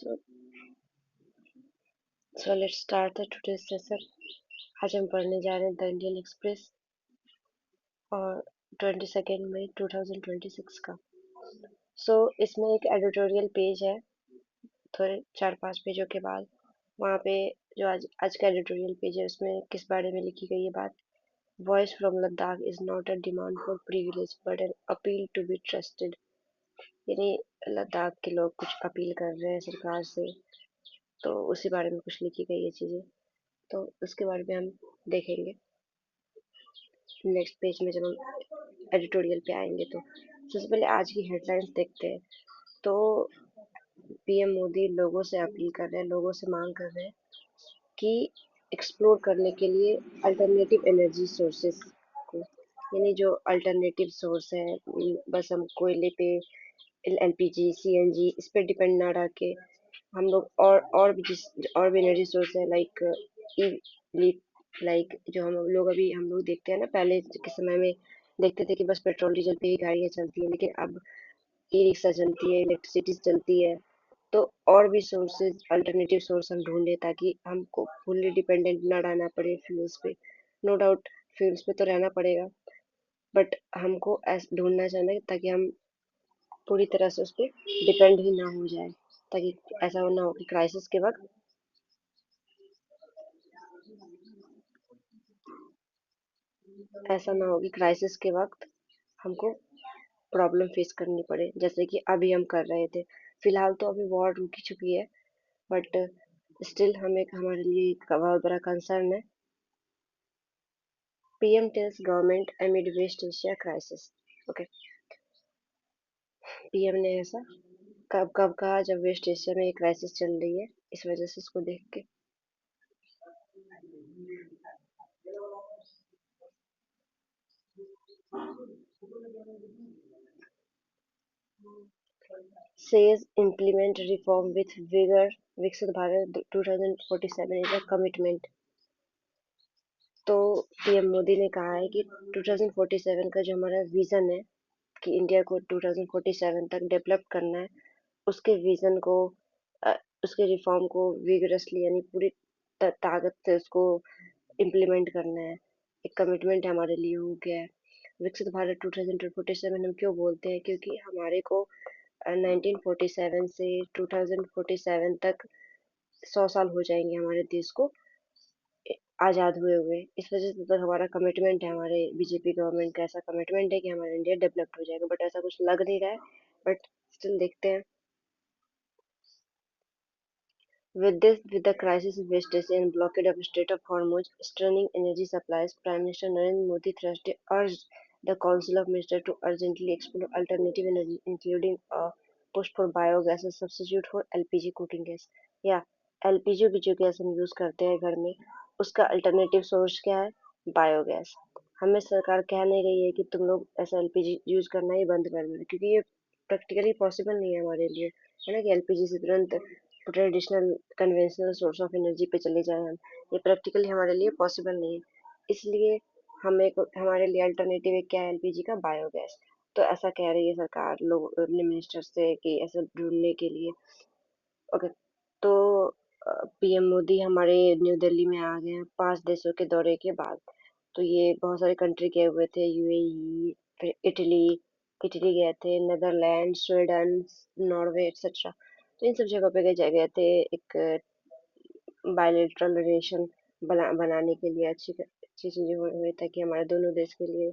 So, so let's start the today's session. आज हम पढ़ने जा रहे हैं द इंडियन एक्सप्रेस और 22 मई 2026 का। इसमें एक एडिटोरियल पेज है, थोड़े 4-5 पेजों के बाद। वहाँ पे जो आज का एडिटोरियल पेज है उसमें किस बारे में लिखी गई है बात। Voice from Ladakh is not a demand for privilege but an appeal to be trusted. यानी लद्दाख के लोग कुछ अपील कर रहे हैं सरकार से, तो उसी बारे में कुछ लिखी गई है चीज़ें, तो उसके बारे में हम देखेंगे नेक्स्ट पेज में जब हम एडिटोरियल पे आएंगे। तो सबसे पहले आज की हेडलाइंस देखते हैं। तो पीएम मोदी लोगों से अपील कर रहे हैं, लोगों से मांग कर रहे हैं कि एक्सप्लोर करने के लिए अल्टरनेटिव एनर्जी सोर्सेस को, यानी जो अल्टरनेटिव सोर्स है, बस हम कोयले पे, एलपीजी, सीएनजी इस पे डिपेंड ना रह के हम लोग और भी एनर्जी सोर्स है लाइक लाइक जो हम लोग देखते हैं ना, पहले के समय में देखते थे कि बस पेट्रोल डीजल पे ही गाड़ियाँ चलती हैं, लेकिन अब ई रिक्शा चलती है, इलेक्ट्रिसिटी चलती है। तो और भी सोर्सेज, अल्टरनेटिव सोर्स हम ढूंढे ताकि हमको फुल्ली डिपेंडेंट ना रहना पड़े फ्यूल्स पे। नो डाउट फ्यूल्स पे तो रहना पड़ेगा, बट हमको ऐसा ढूंढना चाहिए ताकि हम पूरी तरह से उस पर डिपेंड ही ना हो जाए, ताकि ऐसा ना हो कि क्राइसिस के वक्त हमको प्रॉब्लम फेस करनी पड़े, जैसे कि अभी हम कर रहे थे। फिलहाल तो अभी वॉर रुक चुकी है, बट स्टिल हमारे लिए एक बहुत बड़ा कंसर्न है। PM tells government amid West Asia crisis. Okay, PM ने ऐसा कब कब कहा, जब वेस्ट एशिया में एक क्राइसिस चल रही है, इस वजह से इसको देख के। Says implement reform with vigour, विकसित भारत 2047 इज अ कमिटमेंट। तो पीएम मोदी ने कहा है कि 2047 का जो हमारा विजन है कि इंडिया को 2047 तक डेवलप करना है, उसके विजन को, अ, उसके रिफॉर्म को विगरसली यानी पूरी ताकत से उसको इम्प्लीमेंट करना है। एक कमिटमेंट हमारे लिए हो गया है। विकसित भारत 2047 हम क्यों बोलते हैं, क्योंकि हमारे को 1947 से 2047 तक 100 साल हो जाएंगे हमारे देश को आज़ाद हुए हुए। इस वजह से तो हमारा कमिटमेंट है, हमारे बीजेपी गवर्नमेंट का ऐसा कमिटमेंट है कि हमारा इंडिया डेवलप्ड हो जाएगा, बट ऐसा कुछ लग नहीं रहा है। बट स्टिल देखते हैं। With the crisis in West Asia and blockade of Strait of Hormuz straining energy supplies, Prime Minister Narendra Modi Thursday urged the Council of Ministers to urgently explore alternative energy, including a push for biogas as substitute for LPG cooking gas. या LPG की जो gas हम use करते हैं घर में, उसका alternative source क्या है? बायोगैस। हमें सरकार कह नहीं रही है कि तुम लोग ऐसा एलपीजी यूज करना ही बंद कर दो, क्योंकि ये प्रैक्टिकली पॉसिबल नहीं है हमारे लिए, है ना, कि एलपीजी से तुरंत traditional conventional source of energy पे चले जाएं हम। ये प्रैक्टिकली हमारे लिए पॉसिबल नहीं है, इसलिए हमारे लिए अल्टरनेटिव क्या है? एलपीजी का बायोगैस। तो ऐसा कह रही है सरकार लोग अपने मिनिस्टर से कि ऐसा ढूंढने के लिए। ओके, तो पीएम मोदी हमारे न्यू दिल्ली में आ गए हैं 5 देशों के दौरे के बाद। तो ये बहुत सारे कंट्री गए हुए थे, यूएई, फिर इटली, इटली गए थे, नेदरलैंड, स्वीडन, नॉर्वे एक्सेट्रा। तो इन सब जगह पे गए थे एक बायलैटरल रिलेशन बनाने के लिए, अच्छी अच्छी चीजें हुई ताकि हमारे दोनों देश के लिए।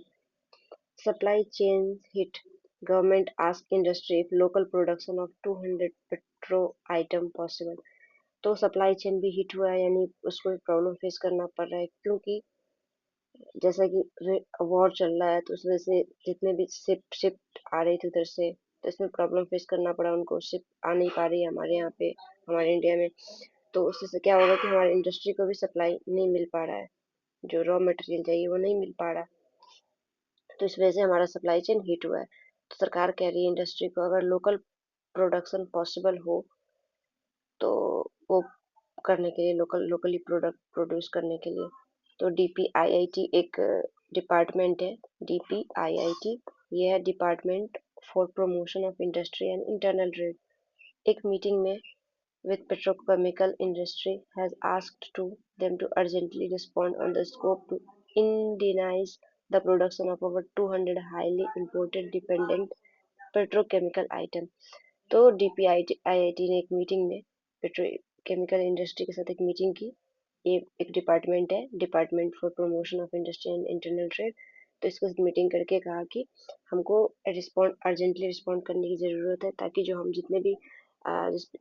Supply chain hit, government ask industry if local production of 200 petro item possible. तो सप्लाई चेन भी हिट हुआ है, यानी उसको प्रॉब्लम फेस करना पड़ रहा है, क्योंकि जैसा कि वॉर चल रहा है, तो उसमें से जितने भी शिप आ रही थी उधर से, तो इसमें प्रॉब्लम फेस करना पड़ा उनको। शिप आ नहीं पा रही है हमारे यहाँ पे, हमारे इंडिया में। तो उससे से क्या होगा कि हमारी इंडस्ट्री को भी सप्लाई नहीं मिल पा रहा है, जो रॉ मटेरियल चाहिए वो नहीं मिल पा रहा। तो इस वजह से हमारा सप्लाई चेन हिट हुआ है। तो सरकार कह रही है इंडस्ट्री को, अगर लोकल प्रोडक्शन पॉसिबल हो तो वो करने के लिए, लोकली प्रोडक्ट प्रोड्यूस करने के लिए। तो डीपीआईआईटी एक डिपार्टमेंट है, डीपीआईआईटी, ये है department for promotion of industry and internal trade. एक मीटिंग में with petrochemical industry has asked to them to urgently respond on the scope to indemnise the production of over 200 highly imported dependent petrochemical item। तो DPIIT ने एक meeting में petrochemical industry के साथ एक meeting की। ये एक डिपार्टमेंट है, department for promotion of industry and internal trade. तो इसको मीटिंग करके कहा कि हमको अर्जेंटली रिस्पॉन्ड करने की ज़रूरत है, ताकि जो हम जितने भी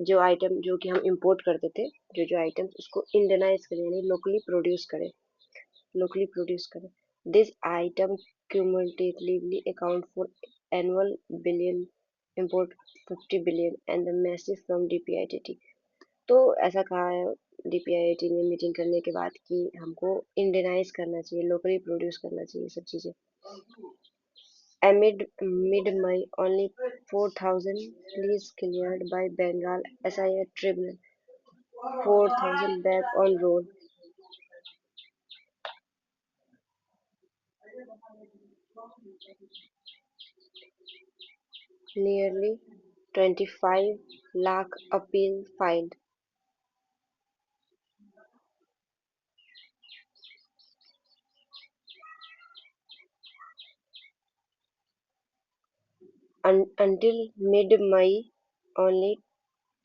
जो आइटम जो कि हम इंपोर्ट करते थे, जो जो आइटम्स उसको इंडियनाइज करें, यानी लोकली प्रोड्यूस करें। This item cumulatively account for annual billion import 50 billion and the massive from DPIIT। तो ऐसा कहा है डीपीआईआईटी ने मीटिंग करने के बाद कि हमको इंडियनाइज करना चाहिए, लोकली प्रोड्यूस करना चाहिए सब चीज़ें। Amid mid-May, only 4,000 pleas cleared by Bengal SIA tribunal, 4,000 back on roll, nearly 25 lakh appeal filed, until mid-May, only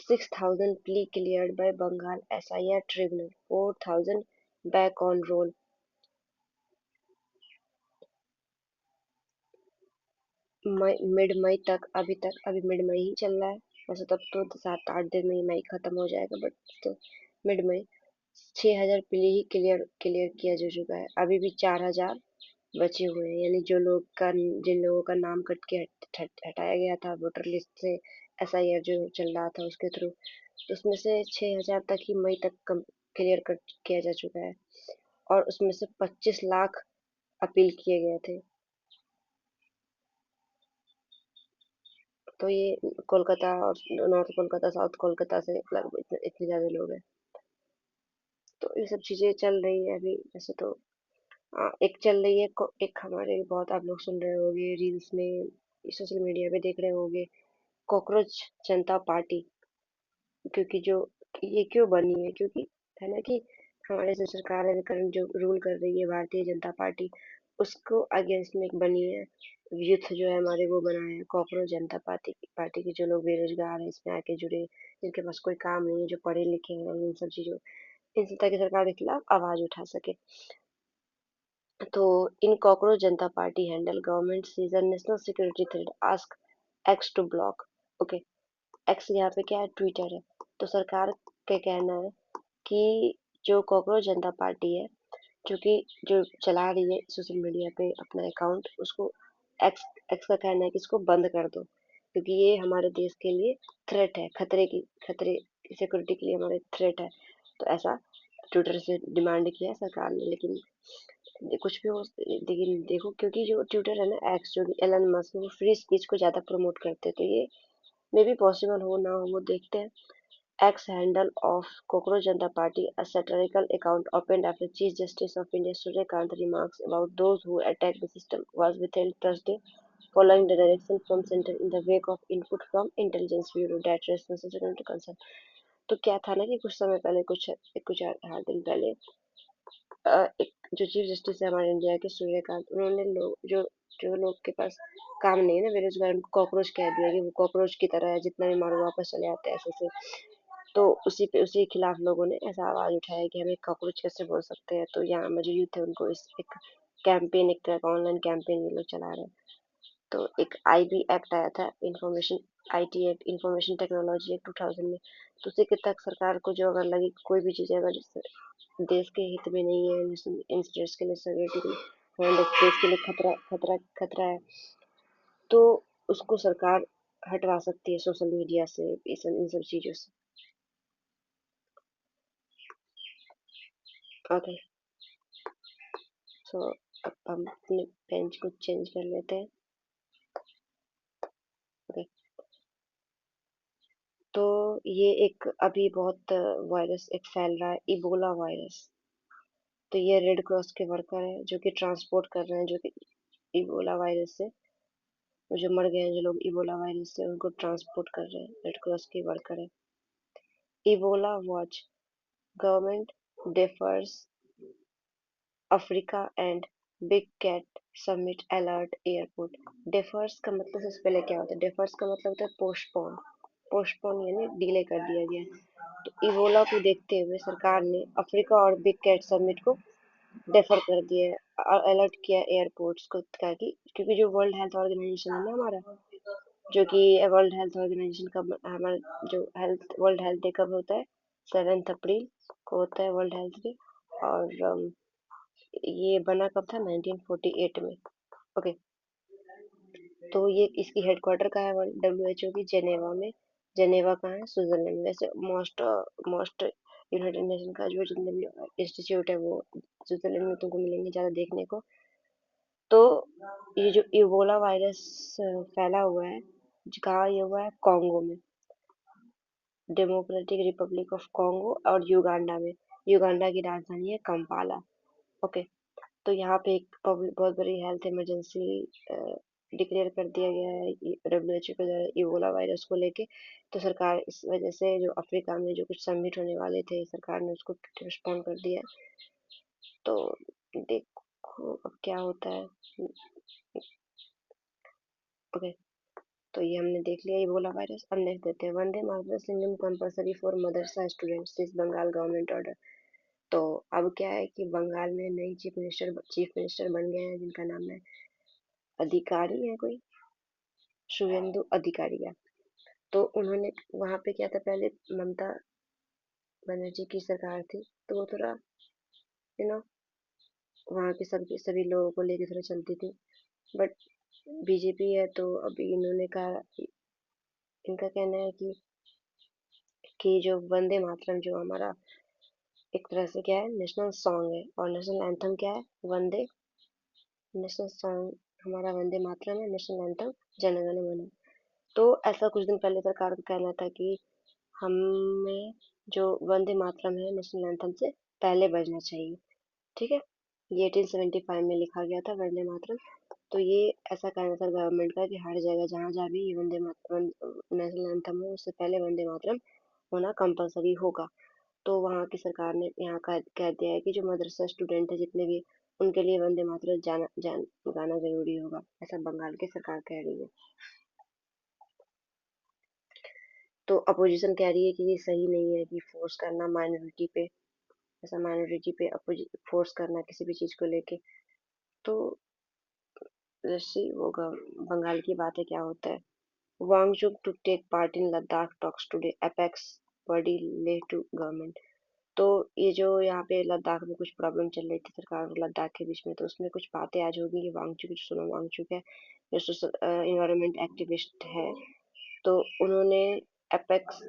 6,000 plea cleared by Bengal SIR tribunal, 4,000 back on roll। Mid मई तक, अभी mid मई ही चल रहा है। वैसे तब तो 7-8 दिन में ही मई खत्म हो जाएगा, बट तो मिड मई 6,000 प्ली ही क्लियर क्लियर किया जा चुका है। अभी भी 4,000 बचे हुए हैं, यानी जिन लोगों का नाम कट के हटाया गया था वोटर लिस्ट से, एसआईआर जो चल रहा था उसके थ्रू, तो उसमें से 6,000 तक ही मई तक क्लियर कट किया जा चुका है। और उसमें से 25 लाख अपील किए गए थे। तो ये कोलकाता और नॉर्थ कोलकाता, साउथ कोलकाता से लगभग इतने ज्यादा लोग हैं। तो ये सब चीजें चल रही है अभी। वैसे तो एक चल रही है एक हमारे बहुत आप लोग सुन रहे होंगे रील्स में, सोशल मीडिया पे देख रहे होंगे, कॉकरोच जनता पार्टी। क्योंकि जो ये क्यों बनी है, क्योंकि है ना कि हमारे जो सरकार है, करंट जो रूल कर रही है भारतीय जनता पार्टी, उसको अगेंस्ट में एक बनी है। यूथ जो है हमारे वो बनाए हैं कॉकरोच जनता पार्टी के जो लोग बेरोजगार हैं, इसमें आके जुड़े, जिनके पास कोई काम नहीं है, जो पढ़े लिखे हैं, इन सब चीजों, इन सब ताकि सरकार के खिलाफ आवाज उठा सके। तो इन Cockroach Janta Party handle government citing national security threat ask X to block. Okay, X यहाँ पे क्या है, ट्विटर है। तो सरकार का कहना है कि जो कॉकरोच जनता पार्टी है, जो कि जो चला रही है सोशल मीडिया पे अपना अकाउंट, उसको एक्स एक्स का कहना है कि इसको बंद कर दो, क्योंकि ये हमारे देश के लिए थ्रेट है, खतरे सिक्योरिटी के लिए हमारे थ्रेट है। तो ऐसा ट्विटर से डिमांड किया है सरकार ने। लेकिन कुछ भी हो, लेकिन देखो, क्योंकि जो ट्विटर है ना, एक्स, जो एलन मस्क, वो फ्री स्पीच को ज्यादा प्रमोट करते हैं, तो ये मे बी पॉसिबल हो ना हो, वो देखते हैं। X handle of Cockroach Janata Party, a satirical account opened after Chief Justice of India Surya Kant remarks about those who attack the system, was withheld Thursday following the direction from center in the wake of input from intelligence bureau that responses to concern। तो क्या था ना कि कुछ समय पहले, कुछ 8 दिन पहले, एक जो चीफ जस्टिस है हमारे इंडिया के, सूर्यकांत, उन्होंने लोग जो लोग के पास काम नहीं है ना, बेरोजगार, उनको कॉकरोच कह दिया कि वो कॉकरोच की तरह है, जितना भी मारो वापस चले आते हैं, ऐसे से। तो उसी के खिलाफ लोगों ने ऐसा आवाज उठाया कि हमें कॉकरोच कैसे बोल सकते हैं। तो यहाँ में जो यूथ है उनको इस एक कैंपेन, एक तरह का ऑनलाइन कैंपेन ये लोग चला रहे हैं। तो एक आईबी एक्ट आया था, information IT act, information technology act 2000 में। तो उसी के तहत सरकार को जो अगर लगे कोई भी चीज़ अगर देश के हित में नहीं है, इन स्टेट्स के लिए, सिक्योरिटी के लिए, देश के लिए खतरा है, तो उसको सरकार हटवा सकती है सोशल मीडिया से, इन सब चीज़ों से। ओके, सो अब हम अपने बेंच को चेंज कर लेते हैं। ओके, तो ये एक अभी बहुत वायरस एक फैल रहा है, इबोला वायरस। तो ये रेड क्रॉस के वर्कर हैं जो कि ट्रांसपोर्ट कर रहे हैं, जो कि इबोला वायरस से, वो जो मर गए हैं, जो लोग इबोला वायरस से, उनको ट्रांसपोर्ट कर रहे हैं, रेड क्रॉस के वर्कर है। Ebola watch. Government differs Africa and Big Cat Summit alert airport. Differs का मतलब सबसे पहले क्या होता है? differs का मतलब होता है पोस्टपोन। पोस्टपोन यानी डिले कर दिया गया। तो इबोला को देखते हुए सरकार ने अफ्रीका और बिग कैट समिट को डेफर कर दिया है और अलर्ट किया एयरपोर्ट्स को, ताकि क्योंकि जो वर्ल्ड हेल्थ ऑर्गेनाइजेशन है ना हमारा, जो कि वर्ल्ड हेल्थ ऑर्गेनाइजेशन का हमारा जो हेल्थ वर्ल्ड हेल्थ डे कब होता है? 7 अप्रैल को होता है वर्ल्ड हेल्थ डे। और ये बना कब था? 1948 में। ओके। तो ये इसकी हेडक्वार्टर कहाँ है डब्ल्यू एच ओ की? जेनेवा में। जेनेवा कहाँ है? स्विट्जरलैंड में। वैसे मोस्ट मोस्ट यूनाइटेड नेशन का जो जितने भी इंस्टीट्यूट है वो स्विट्जरलैंड में तुमको मिलेंगे ज़्यादा देखने को। तो ये जो इबोला वायरस फैला हुआ है, कहाँ ये हुआ है? कॉन्गो में, डेमोक्रेटिक रिपब्लिक ऑफ कॉन्गो और युगांडा में। युगांडा की राजधानी है कंपाला। ओके। तो यहाँ पे एक बहुत बड़ी हेल्थ इमरजेंसी डिक्लेयर कर दिया गया है डब्ल्यूएचओ के द्वारा इबोला वायरस को लेके। तो सरकार इस वजह से जो अफ्रीका में जो कुछ सबमिट होने वाले थे, सरकार ने उसको पोस्टपोन कर दिया है। तो देखो अब क्या होता है। ओके। तो ये हमने देख लिया इबोला वायरस। अब नेक्स्ट देते हैं Vande Mataram singing compulsory for मदरसा स्टूडेंट्स इस बंगाल गवर्नमेंट ऑर्डर। तो अब क्या है कि बंगाल में नई चीफ मिनिस्टर बन गए हैं, जिनका नाम है अधिकारी है कोई, शुभेंदु अधिकारी है। तो उन्होंने वहां पे क्या था, पहले ममता बनर्जी की सरकार थी, तो वो थोड़ा यू नो वहाँ के सभी लोगों को लेके थोड़ा चलती थी। बट बीजेपी है तो अभी इन्होंने कहा, इनका कहना है कि जो वंदे मातरम जो हमारा एक तरह से क्या है, नेशनल सॉन्ग है, और नेशनल एंथम क्या है? वंदे। नेशनल सॉन्ग हमारा वंदे मातरम है, नेशनल एंथम जन गण मन। तो ऐसा कुछ दिन पहले सरकार का कहना था कि हमें जो वंदे मातरम है नेशनल एंथम से पहले बजना चाहिए। ठीक है। ये 1875 में लिखा गया था वंदे मातरम। तो ये ऐसा कहना था गवर्नमेंट का कि हर जगह जहाँ जहाँ भी ये वंदे मातरम नेशनल एंथम हो, उससे पहले वंदे मातरम होना कंपलसरी होगा। तो वहाँ की सरकार ने यहाँ का कह दिया है कि जो मदरसा स्टूडेंट है जितने भी, उनके लिए वंदे मातरम गाना जरूरी होगा, ऐसा बंगाल की सरकार कह रही है। तो अपोजिशन कह रही है कि ये सही नहीं है कि फोर्स करना माइनॉरिटी पे, ऐसा माइनॉरिटी पे फोर्स करना किसी भी चीज को लेके। तो जैसे वो बंगाल की बात है क्या होता है। Wangchuk to take part in Ladakh talks today apex body Leh to government. तो ये जो यहाँ पे लद्दाख में कुछ प्रॉब्लम चल रही थी सरकार और लद्दाख के बीच में, तो उसमें कुछ बातें आज होगी। ये वांगचुक, जो सोनम वांगचुक है, जो इन्वायरमेंट एक्टिविस्ट है, तो उन्होंने अपेक्स